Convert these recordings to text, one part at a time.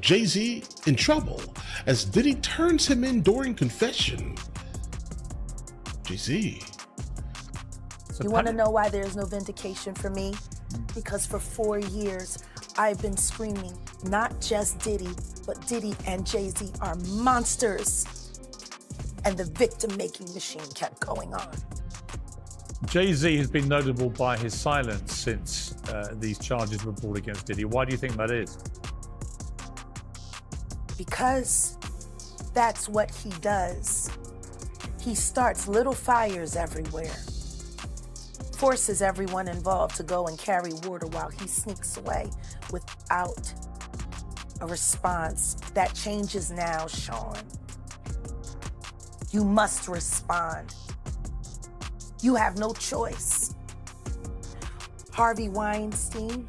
Jay-Z in trouble as Diddy turns him in during confession. Jay-Z. You want to know why there's no vindication for me? Because for 4 years, I've been screaming, not just Diddy, but Diddy and Jay-Z are monsters. And the victim-making machine kept going on. Jay-Z has been notable by his silence since these charges were brought against Diddy. Why do you think that is? Because that's what he does. He starts little fires everywhere, forces everyone involved to go and carry water while he sneaks away without a response. That changes now, Sean. You must respond. You have no choice. Harvey Weinstein,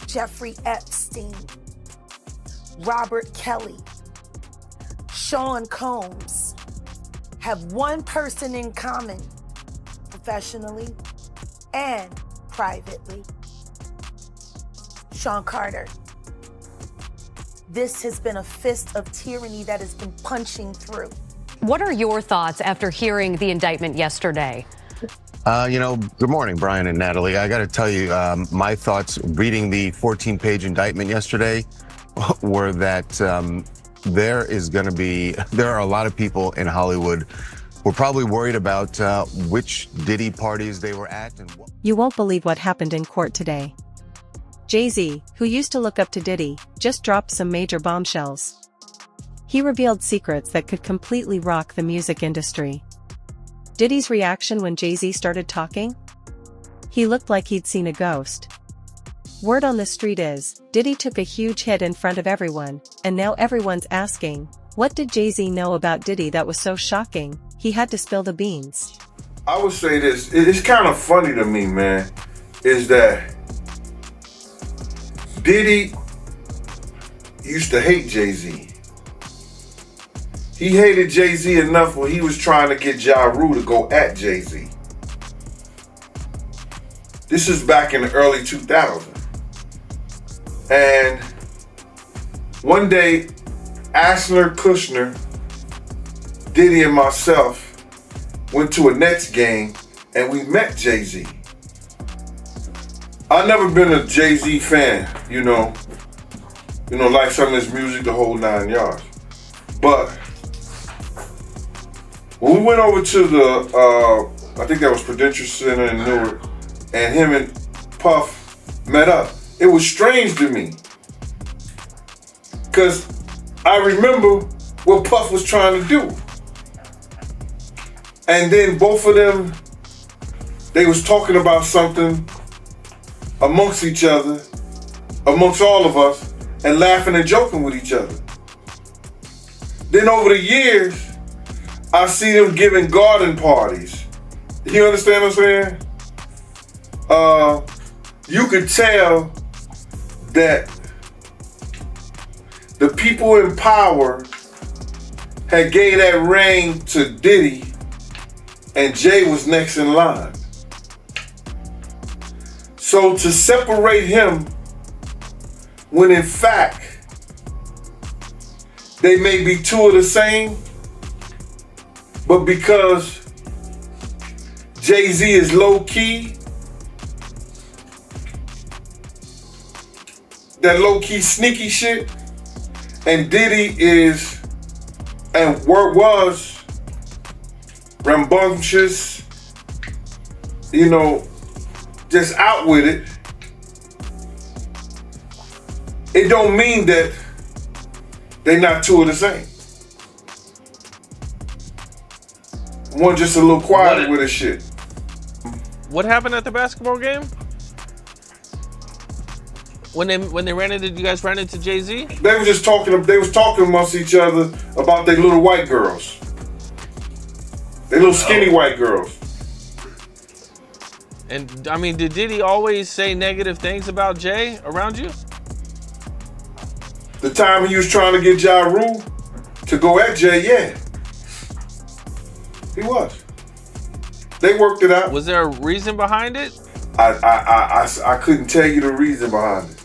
Jeffrey Epstein, Robert Kelly, Sean Combs have one person in common, professionally and privately. Sean Carter. This has been a fist of tyranny that has been punching through. What are your thoughts after hearing the indictment yesterday? Good morning, Brian and Natalie. I got to tell you, my thoughts reading the 14-page indictment yesterday were that there are a lot of people in Hollywood who are probably worried about which Diddy parties they were at. You won't believe what happened in court today. Jay-Z, who used to look up to Diddy, just dropped some major bombshells. He revealed secrets that could completely rock the music industry. Diddy's reaction when Jay-Z started talking? He looked like he'd seen a ghost. Word on the street is, Diddy took a huge hit in front of everyone, and now everyone's asking, what did Jay-Z know about Diddy that was so shocking, he had to spill the beans? I would say this, it's kind of funny to me, man, is that Diddy used to hate Jay-Z. He hated Jay-Z enough when he was trying to get Ja Rule to go at Jay-Z. This is back in the early 2000s. And one day, Ashler, Kushner, Diddy, and myself went to a Nets game and we met Jay-Z. I've never been a Jay-Z fan, like some of his music, the whole 9 yards. But when we went over to the, I think that was Prudential Center in Newark, and him and Puff met up, it was strange to me. Because I remember what Puff was trying to do. And then both of them, they was talking about something amongst each other, amongst all of us, and laughing and joking with each other. Then over the years, I see them giving garden parties. You understand what I'm saying? You could tell that the people in power had gave that reign to Diddy, and Jay was next in line. So to separate him, when in fact, they may be two of the same, but because Jay-Z is low-key, that low-key sneaky shit, and Diddy is, and was, rambunctious, just out with it, it don't mean that they not two of the same. One just a little quiet with his shit. What happened at the basketball game? When they ran into, you guys ran into Jay-Z? They were just talking. They was talking amongst each other about their little white girls. They little skinny white girls. And I mean, did Diddy always say negative things about Jay around you? The time he was trying to get Ja Rule to go at Jay, yeah. He was. They worked it out. Was there a reason behind it? I couldn't tell you the reason behind it.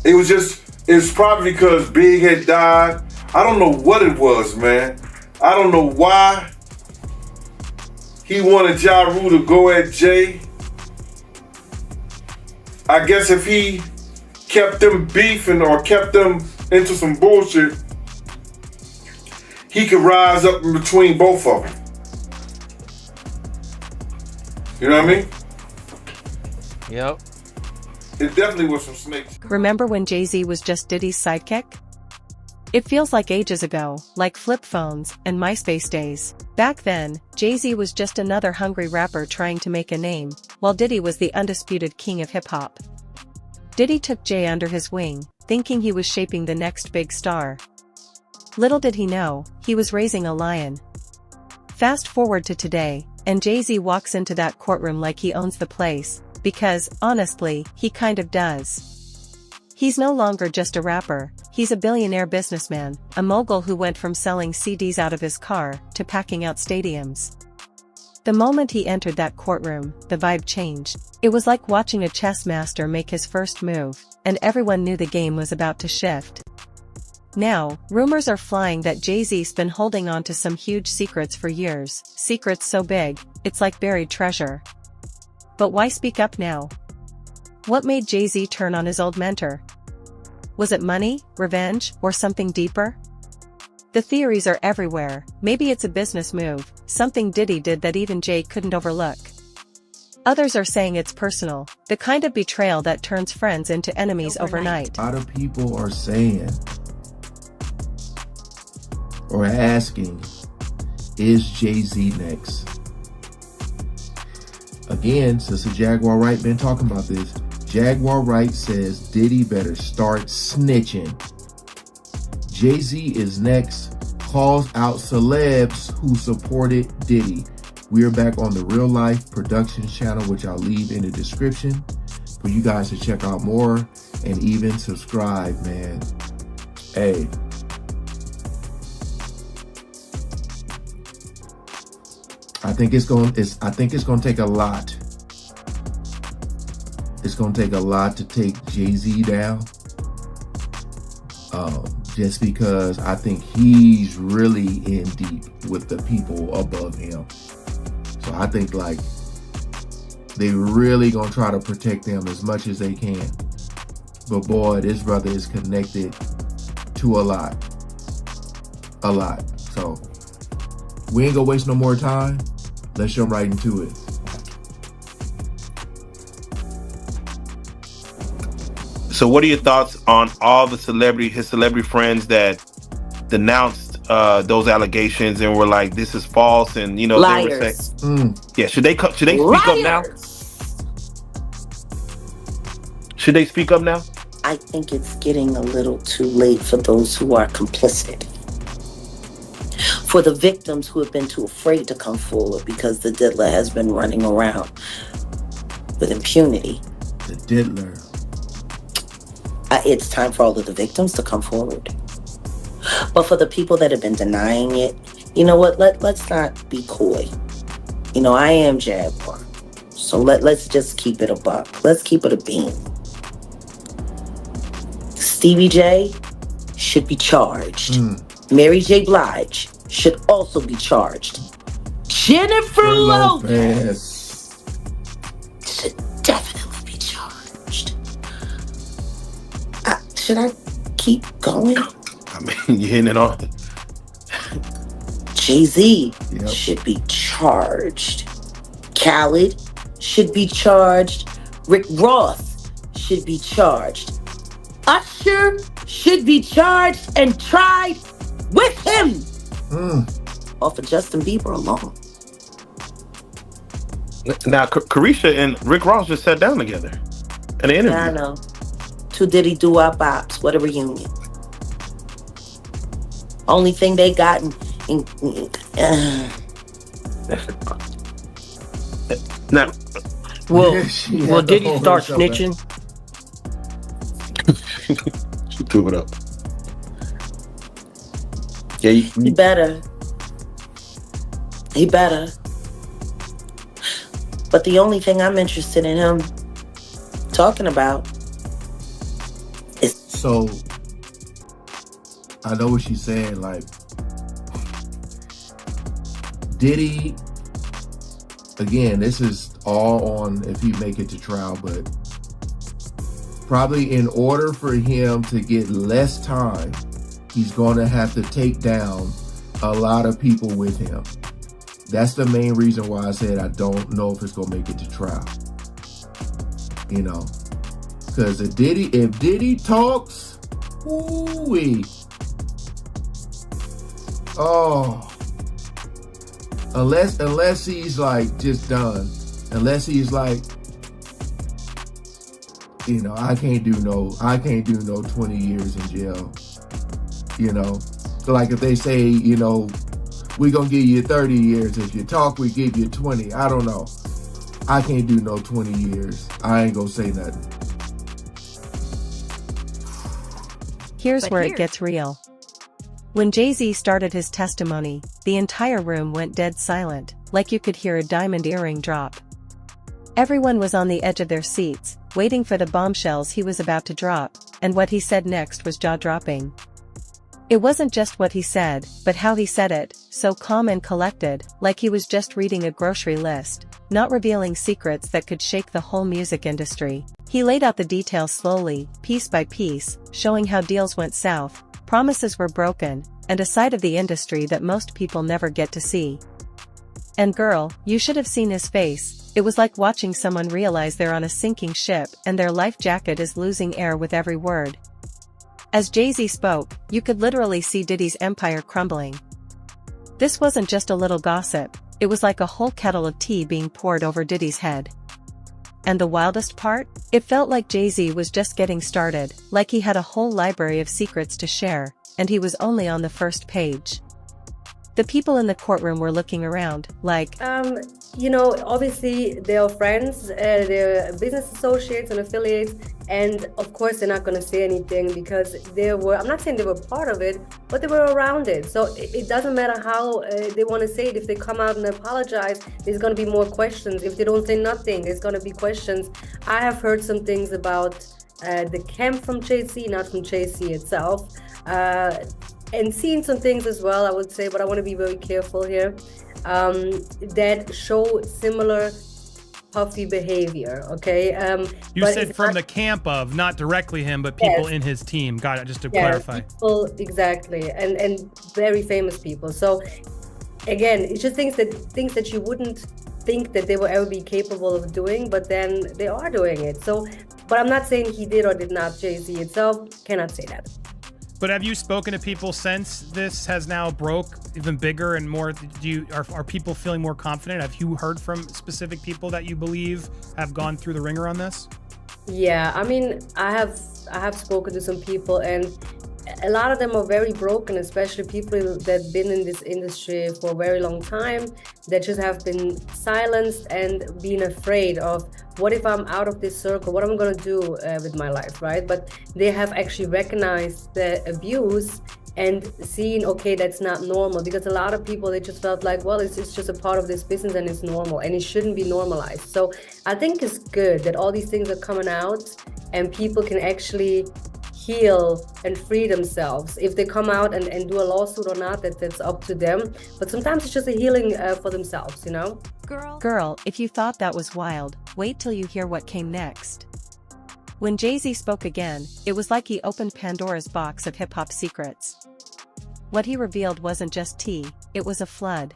It was just It's probably because Big had died. I don't know what it was, man. I don't know why he wanted Ja Rule to go at Jay. I guess if he kept them beefing or kept them into some bullshit, he could rise up in between both of them. You know what I mean? Yep. It definitely was some snakes. Remember when Jay-Z was just Diddy's sidekick? It feels like ages ago, like flip phones and MySpace days. Back then, Jay-Z was just another hungry rapper trying to make a name, while Diddy was the undisputed king of hip-hop. Diddy took Jay under his wing, thinking he was shaping the next big star. Little did he know, he was raising a lion. Fast forward to today, and Jay-Z walks into that courtroom like he owns the place, because, honestly, he kind of does. He's no longer just a rapper, he's a billionaire businessman, a mogul who went from selling CDs out of his car to packing out stadiums. The moment he entered that courtroom, the vibe changed. It was like watching a chess master make his first move, and everyone knew the game was about to shift. Now, rumors are flying that Jay-Z's been holding on to some huge secrets for years, secrets so big, it's like buried treasure. But why speak up now? What made Jay-Z turn on his old mentor? Was it money, revenge, or something deeper? The theories are everywhere. Maybe it's a business move, something Diddy did that even Jay couldn't overlook. Others are saying it's personal, the kind of betrayal that turns friends into enemies overnight. A lot of people are saying or asking, is Jay-Z next? Again, Sister Jaguar Wright been talking about this. Jaguar Wright says Diddy better start snitching. Jay-Z is next, calls out celebs who supported Diddy. We are back on the Real Life Productions channel, which I'll leave in the description for you guys to check out more and even subscribe, man. Hey. I think it's going to take a lot. It's going to take a lot to take Jay-Z down. Just because I think he's really in deep with the people above him. So I think like they really going to try to protect him as much as they can. But boy, this brother is connected to a lot. A lot. So we ain't gonna waste no more time. Let's jump right into it. So what are your thoughts on all the his celebrity friends that denounced those allegations and were like, this is false, and you know, liars. They were saying, yeah, should they speak up now? Should they speak up now? I think it's getting a little too late for those who are complicit. For the victims who have been too afraid to come forward because the diddler has been running around with impunity. The diddler. It's time for all of the victims to come forward. But for the people that have been denying it, you know what? Let's not be coy. You know, I am Jaguar. So let's just keep it a buck. Let's keep it a bean. Stevie J should be charged. Mary J. Blige should also be charged. Jennifer Lopez should definitely be charged. Should I keep going? I mean, you're hitting it on. Jay-Z should be charged. Khaled should be charged. Rick Ross should be charged. Usher should be charged and tried with him. Off of Justin Bieber alone. Now, Carisha and Rick Ross just sat down together in an interview. I know. Two Diddy doo-wop bops. What a reunion. Only thing they got Now, will Diddy start snitching? She threw it up. Yeah, he better. He better. But the only thing I'm interested in him talking about is... So I know what she's saying. Like, Diddy, again, this is all on if he make it to trial, but probably in order for him to get less time, he's going to have to take down a lot of people with him. That's the main reason why I said I don't know if it's going to make it to trial. You know, because if Diddy talks, ooh-wee. Oh, unless he's like just done, unless he's like, you know, I can't do no 20 years in jail. You know, so like if they say, you know, we're gonna give you 30 years, if you talk, we give you 20. I don't know. I can't do no 20 years. I ain't gonna say nothing. Here's where it gets real. When Jay-Z started his testimony, the entire room went dead silent, like you could hear a diamond earring drop. Everyone was on the edge of their seats, waiting for the bombshells he was about to drop, and what he said next was jaw-dropping. It wasn't just what he said, but how he said it, so calm and collected, like he was just reading a grocery list, not revealing secrets that could shake the whole music industry. He laid out the details slowly, piece by piece, showing how deals went south, promises were broken, and a side of the industry that most people never get to see. And girl, you should have seen his face. It was like watching someone realize they're on a sinking ship and their life jacket is losing air with every word. As Jay-Z spoke, you could literally see Diddy's empire crumbling. This wasn't just a little gossip, it was like a whole kettle of tea being poured over Diddy's head. And the wildest part? It felt like Jay-Z was just getting started, like he had a whole library of secrets to share, and he was only on the first page. The people in the courtroom were looking around, like, you know, obviously they're friends, they're business associates and affiliates, and of course they're not going to say anything because I'm not saying they were part of it, but they were around it. So it doesn't matter how they want to say it. If they come out and apologize, there's going to be more questions. If they don't say nothing, there's going to be questions. I have heard some things about the camp from Jay-Z, not from Jay-Z itself. And seen some things as well, I would say, but I want to be very careful here, that show similar puffy behavior, okay? You said from the camp of, not directly him, but people in his team. Got it, just to clarify. People, exactly, and very famous people. So again, it's just things that you wouldn't think that they will ever be capable of doing, but then they are doing it. So, but I'm not saying he did or did not. Jay-Z itself cannot say that. But have you spoken to people since this has now broke even bigger and more? Are people feeling more confident? Have you heard from specific people that you believe have gone through the ringer on this? Yeah, I mean, I have spoken to some people, and a lot of them are very broken, especially people that been in this industry for a very long time, that just have been silenced and been afraid of, what if I'm out of this circle? What am I going to do with my life, right? But they have actually recognized the abuse and seen, okay, that's not normal. Because a lot of people, they just felt like, well, it's just a part of this business and it's normal and it shouldn't be normalized. So I think it's good that all these things are coming out and people can actually heal and free themselves. If they come out and do a lawsuit or not, that's up to them. But sometimes it's just a healing for themselves, you know? Girl, if you thought that was wild, wait till you hear what came next. When Jay-Z spoke again, it was like he opened Pandora's box of hip-hop secrets. What he revealed wasn't just tea, it was a flood.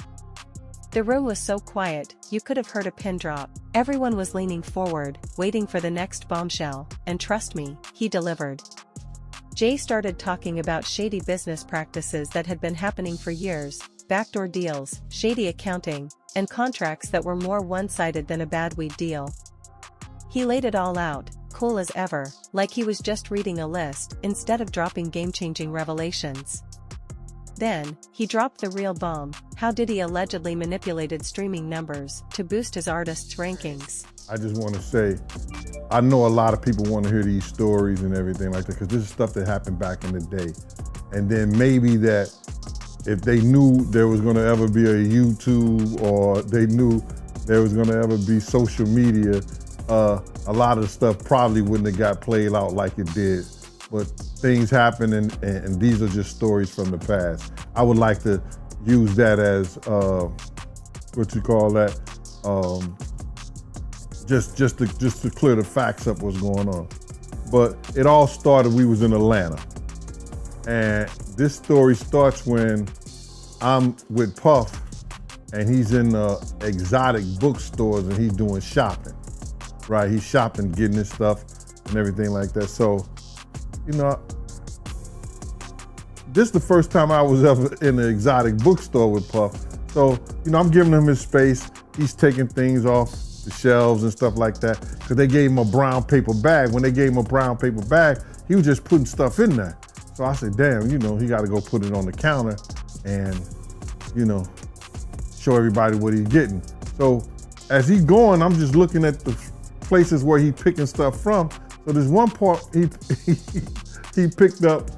The room was so quiet, you could have heard a pin drop. Everyone was leaning forward, waiting for the next bombshell, and trust me, he delivered. Jay started talking about shady business practices that had been happening for years, backdoor deals, shady accounting, and contracts that were more one-sided than a bad weed deal. He laid it all out, cool as ever, like he was just reading a list instead of dropping game-changing revelations. Then, he dropped the real bomb, how Diddy allegedly manipulated streaming numbers to boost his artists' rankings. I just want to say, I know a lot of people want to hear these stories and everything like that, because this is stuff that happened back in the day. And then maybe that if they knew there was going to ever be a YouTube, or they knew there was going to ever be social media, a lot of the stuff probably wouldn't have got played out like it did. But things happen and these are just stories from the past. I would like to use that as, what you call that, just to clear the facts up what's going on. But it all started, we was in Atlanta. And this story starts when I'm with Puff and he's in exotic bookstores and he's doing shopping, right? He's shopping, getting his stuff and everything like that. So, you know, this is the first time I was ever in an exotic bookstore with Puff. So, you know, I'm giving him his space. He's taking things off the shelves and stuff like that because they gave him a brown paper bag. When they gave him a brown paper bag, he was just putting stuff in there. So I said, damn, you know, he got to go put it on the counter and, you know, show everybody what he's getting. So as he's going, I'm just looking at the places where he's picking stuff from. So there's one part he picked up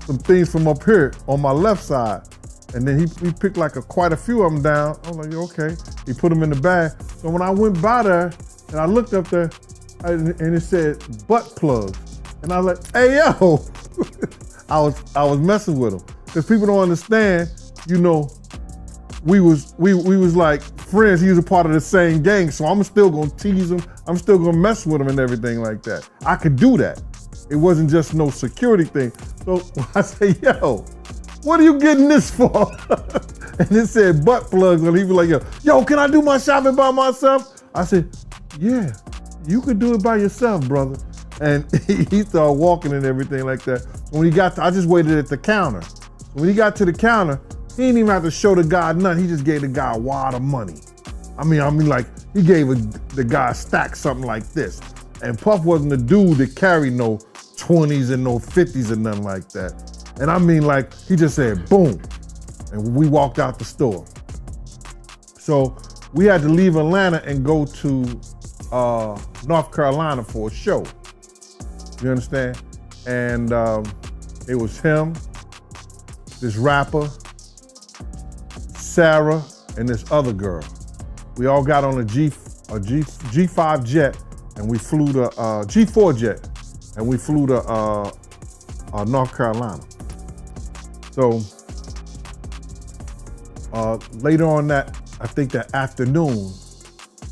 some things from up here on my left side. And then he picked like quite a few of them down. I was like, okay. He put them in the bag. So when I went by there and I looked up there and it said butt plugs. And I was like, hey, yo. I was messing with him. Because people don't understand, you know, we was like friends. He was a part of the same gang. So I'm still gonna tease him. I'm still gonna mess with him and everything like that. I could do that. It wasn't just no security thing. So I say, yo, what are you getting this for? And it said butt plugs. And he was like, yo, can I do my shopping by myself? I said, yeah, you could do it by yourself, brother. And he started walking and everything like that. When he got I just waited at the counter. When he got to the counter, he didn't even have to show the guy nothing. He just gave the guy a wad of money. I mean, like, he gave the guy a stack, something like this. And Puff wasn't the dude that carried no 20s and no 50s and nothing like that. And I mean, like, he just said, boom. And we walked out the store. So we had to leave Atlanta and go to North Carolina for a show. You understand? And it was him, this rapper, Sarah, and this other girl. We all got on a G5 jet, and we flew to G4 jet, and we flew to North Carolina. So later on that, I think that afternoon,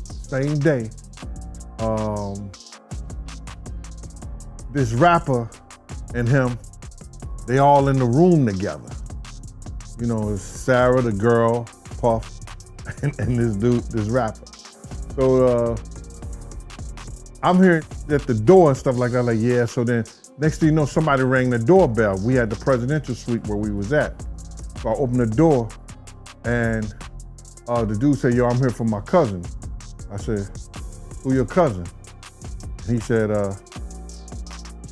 same day, this rapper and him, they all in the room together. You know, it's Sarah, the girl, Puff, and this dude, this rapper. So I'm here at the door and stuff like that, like, yeah, so then next thing you know, somebody rang the doorbell. We had the presidential suite where we was at. So I opened the door and the dude said, yo, I'm here for my cousin. I said, who your cousin? And he said,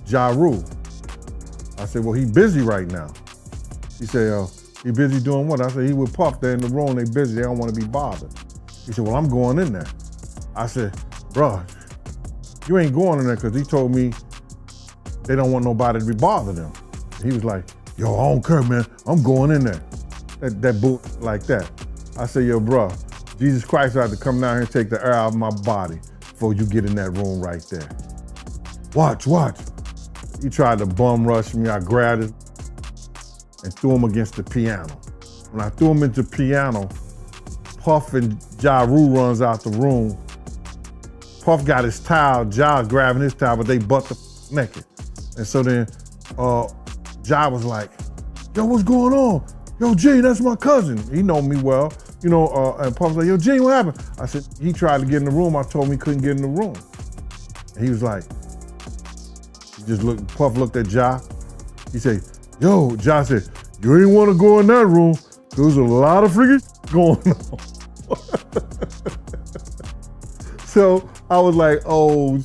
Ja Rule. I said, well, he busy right now. He said, he busy doing what? I said, he with Puff, they're in the room, they busy, they don't want to be bothered. He said, well, I'm going in there. I said, bro, you ain't going in there because he told me they don't want nobody to be bothering them. He was like, yo, I don't care, man, I'm going in there. That boot like that. I said, yo, bro, Jesus Christ had to come down here and take the air out of my body before you get in that room right there. Watch. He tried to bum rush me. I grabbed it and threw him against the piano. When I threw him into the piano, Puff and Ja Rule runs out the room. Puff got his towel, Ja grabbing his towel, but they butt the naked. And so then Ja was like, yo, what's going on? Yo, G, that's my cousin. He know me well, you know, and Puff was like, yo, G, what happened? I said, he tried to get in the room. I told him he couldn't get in the room. And he was like, Puff looked at Ja. He said, yo, Ja said, you ain't want to go in that room. There's a lot of freaking going on. So I was like, oh,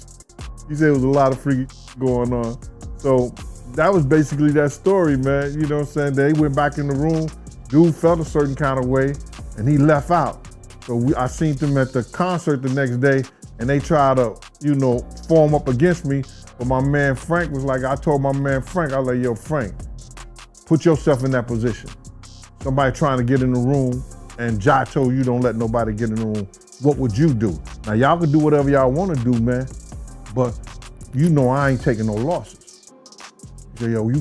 he said it was a lot of freaking going on. So that was basically that story, man. You know what I'm saying? They went back in the room. Dude felt a certain kind of way, and he left out. So I seen them at the concert the next day, and they tried to, you know, form up against me. But my man Frank was like, I told my man Frank, I was like, yo, Frank, put yourself in that position. Somebody trying to get in the room, and Ja told you don't let nobody get in the room. What would you do? Now, y'all can do whatever y'all want to do, man, but you know I ain't taking no losses. He said, yo, you